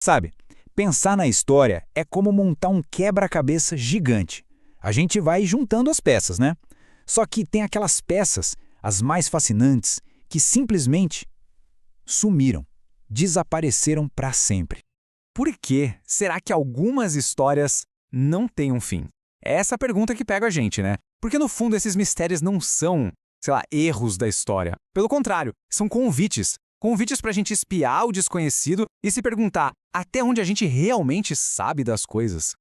Sabe, pensar na história é como montar um quebra-cabeça gigante. A gente vai juntando as peças, né? Só que tem aquelas peças, as mais fascinantes, que simplesmente sumiram, desapareceram para sempre. Por que será que algumas histórias não têm um fim? É essa a pergunta que pega a gente, né? Porque no fundo esses mistérios não são, sei lá, erros da história. Pelo contrário, são convites. Convites para a gente espiar o desconhecido e se perguntar até onde a gente realmente sabe das coisas.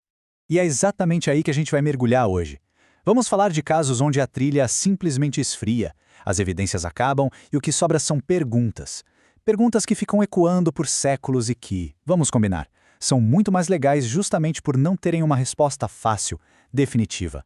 E é exatamente aí que a gente vai mergulhar hoje. Vamos falar de casos onde a trilha simplesmente esfria, as evidências acabam e o que sobra são perguntas. Perguntas que ficam ecoando por séculos e que, vamos combinar, são muito mais legais justamente por não terem uma resposta fácil, definitiva.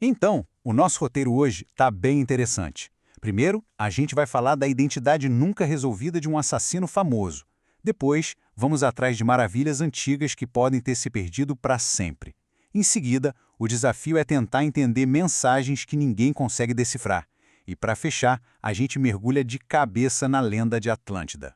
Então, o nosso roteiro hoje está bem interessante. Primeiro, a gente vai falar da identidade nunca resolvida de um assassino famoso. Depois, vamos atrás de maravilhas antigas que podem ter se perdido para sempre. Em seguida, o desafio é tentar entender mensagens que ninguém consegue decifrar. E para fechar, a gente mergulha de cabeça na lenda de Atlântida.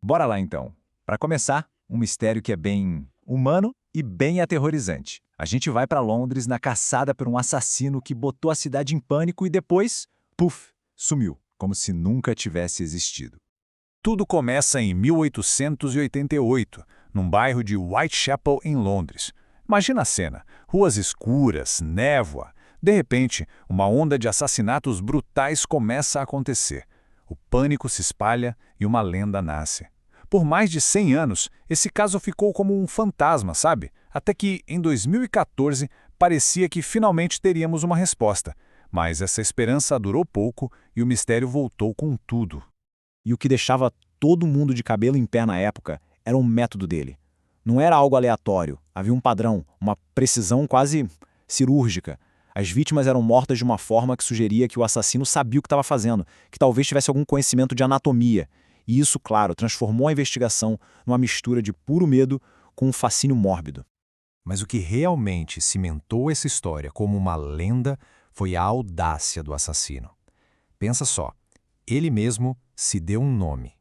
Bora lá então. Para começar, um mistério que é bem humano e bem aterrorizante. A gente vai para Londres na caçada por um assassino que botou a cidade em pânico e depois, puf, sumiu, como se nunca tivesse existido. Tudo começa em 1888, num bairro de Whitechapel, em Londres. Imagina a cena: ruas escuras, névoa. De repente, uma onda de assassinatos brutais começa a acontecer. O pânico se espalha e uma lenda nasce. Por mais de 100 anos, esse caso ficou como um fantasma, sabe? Até que, em 2014, parecia que finalmente teríamos uma resposta. Mas essa esperança durou pouco e o mistério voltou com tudo. E o que deixava todo mundo de cabelo em pé na época era o método dele. Não era algo aleatório, havia um padrão, uma precisão quase cirúrgica. As vítimas eram mortas de uma forma que sugeria que o assassino sabia o que estava fazendo, que talvez tivesse algum conhecimento de anatomia. E isso, claro, transformou a investigação numa mistura de puro medo com um fascínio mórbido. Mas o que realmente cimentou essa história como uma lenda foi a audácia do assassino. Pensa só, ele mesmo se deu um nome.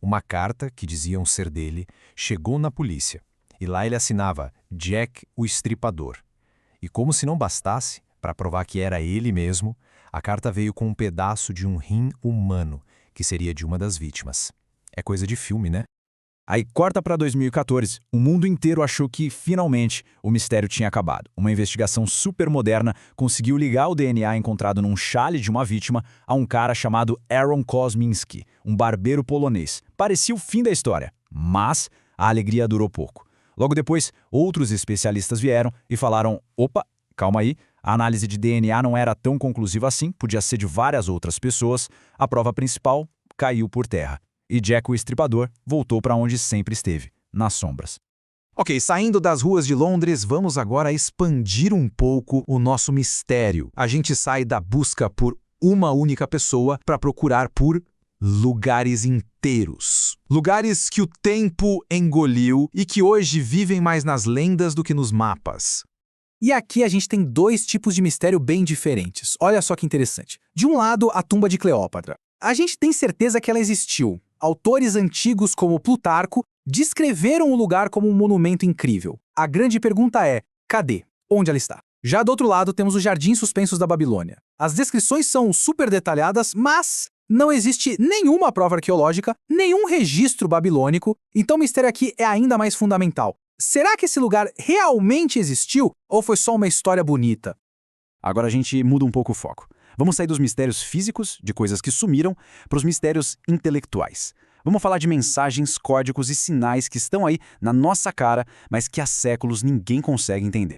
Uma carta, que diziam ser dele, chegou na polícia, e lá ele assinava Jack o Estripador. E como se não bastasse, para provar que era ele mesmo, a carta veio com um pedaço de um rim humano, que seria de uma das vítimas. É coisa de filme, né? Aí corta para 2014, o mundo inteiro achou que, finalmente, o mistério tinha acabado. Uma investigação super moderna conseguiu ligar o DNA encontrado num chale de uma vítima a um cara chamado Aaron Kosminski, um barbeiro polonês. Parecia o fim da história, mas a alegria durou pouco. Logo depois, outros especialistas vieram e falaram: opa, calma aí, a análise de DNA não era tão conclusiva assim, podia ser de várias outras pessoas, a prova principal caiu por terra. E Jack o Estripador voltou para onde sempre esteve, nas sombras. Ok, saindo das ruas de Londres, vamos agora expandir um pouco o nosso mistério. A gente sai da busca por uma única pessoa para procurar por lugares inteiros. Lugares que o tempo engoliu e que hoje vivem mais nas lendas do que nos mapas. E aqui a gente tem dois tipos de mistério bem diferentes. Olha só que interessante. De um lado, a tumba de Cleópatra. A gente tem certeza que ela existiu. Autores antigos como Plutarco descreveram o lugar como um monumento incrível. A grande pergunta é, cadê? Onde ela está? Já do outro lado, temos os Jardins Suspensos da Babilônia. As descrições são super detalhadas, mas não existe nenhuma prova arqueológica, nenhum registro babilônico, então o mistério aqui é ainda mais fundamental. Será que esse lugar realmente existiu ou foi só uma história bonita? Agora a gente muda um pouco o foco. Vamos sair dos mistérios físicos, de coisas que sumiram, para os mistérios intelectuais. Vamos falar de mensagens, códigos e sinais que estão aí na nossa cara, mas que há séculos ninguém consegue entender.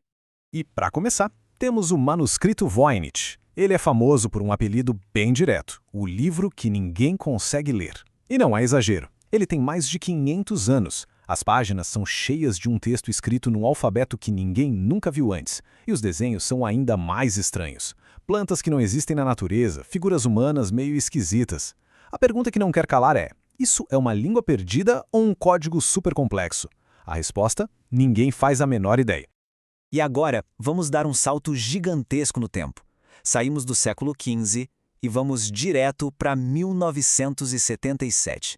E, para começar, temos o manuscrito Voynich. Ele é famoso por um apelido bem direto, o livro que ninguém consegue ler. E não é exagero, ele tem mais de 500 anos. As páginas são cheias de um texto escrito num alfabeto que ninguém nunca viu antes, e os desenhos são ainda mais estranhos. Plantas que não existem na natureza, figuras humanas meio esquisitas. A pergunta que não quer calar é: isso é uma língua perdida ou um código super complexo? A resposta? Ninguém faz a menor ideia. E agora, vamos dar um salto gigantesco no tempo. Saímos do século XV e vamos direto para 1977.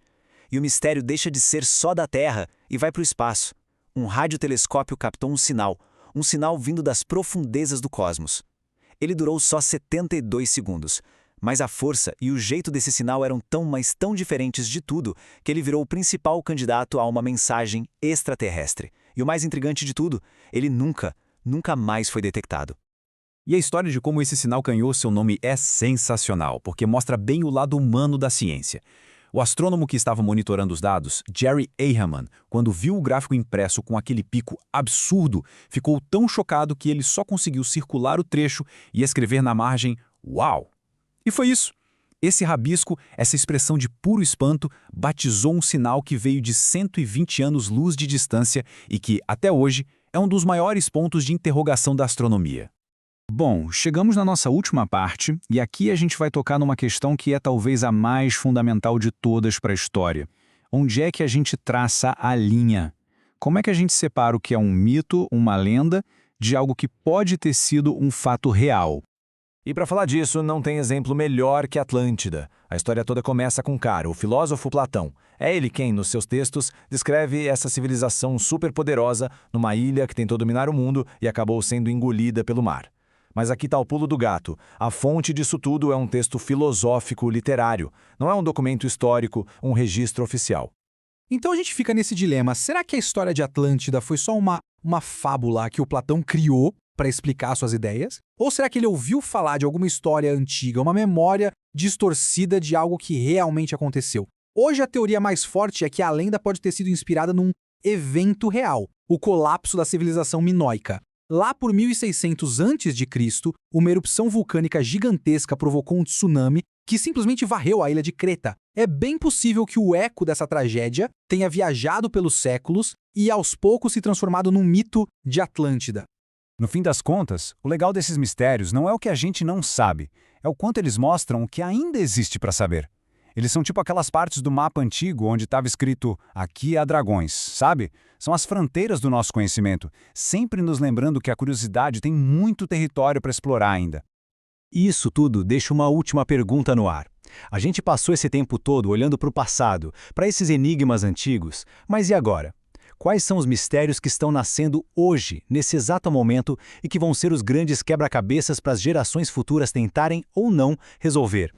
e o mistério deixa de ser só da Terra e vai para o espaço. Um radiotelescópio captou um sinal vindo das profundezas do cosmos. Ele durou só 72 segundos, mas a força e o jeito desse sinal eram tão diferentes de tudo que ele virou o principal candidato a uma mensagem extraterrestre. E o mais intrigante de tudo, ele nunca mais foi detectado. E a história de como esse sinal ganhou seu nome é sensacional, porque mostra bem o lado humano da ciência. O astrônomo que estava monitorando os dados, Jerry Ahaman, quando viu o gráfico impresso com aquele pico absurdo, ficou tão chocado que ele só conseguiu circular o trecho e escrever na margem "Uau!". E foi isso. Esse rabisco, essa expressão de puro espanto, batizou um sinal que veio de 120 anos-luz de distância e que, até hoje, é um dos maiores pontos de interrogação da astronomia. Bom, chegamos na nossa última parte, e aqui a gente vai tocar numa questão que é talvez a mais fundamental de todas para a história. Onde é que a gente traça a linha? Como é que a gente separa o que é um mito, uma lenda, de algo que pode ter sido um fato real? E para falar disso, não tem exemplo melhor que Atlântida. A história toda começa com um cara, o filósofo Platão. É ele quem, nos seus textos, descreve essa civilização superpoderosa numa ilha que tentou dominar o mundo e acabou sendo engolida pelo mar. Mas aqui está o pulo do gato. A fonte disso tudo é um texto filosófico literário. Não é um documento histórico, um registro oficial. Então a gente fica nesse dilema, será que a história de Atlântida foi só uma fábula que o Platão criou para explicar suas ideias? Ou será que ele ouviu falar de alguma história antiga, uma memória distorcida de algo que realmente aconteceu? Hoje a teoria mais forte é que a lenda pode ter sido inspirada num evento real, o colapso da civilização minoica. Lá por 1600 a.C., uma erupção vulcânica gigantesca provocou um tsunami que simplesmente varreu a ilha de Creta. É bem possível que o eco dessa tragédia tenha viajado pelos séculos e aos poucos se transformado num mito de Atlântida. No fim das contas, o legal desses mistérios não é o que a gente não sabe, é o quanto eles mostram o que ainda existe para saber. Eles são tipo aquelas partes do mapa antigo onde estava escrito "Aqui há dragões", sabe? São as fronteiras do nosso conhecimento, sempre nos lembrando que a curiosidade tem muito território para explorar ainda. Isso tudo deixa uma última pergunta no ar. A gente passou esse tempo todo olhando para o passado, para esses enigmas antigos, mas e agora? Quais são os mistérios que estão nascendo hoje, nesse exato momento, e que vão ser os grandes quebra-cabeças para as gerações futuras tentarem ou não resolver?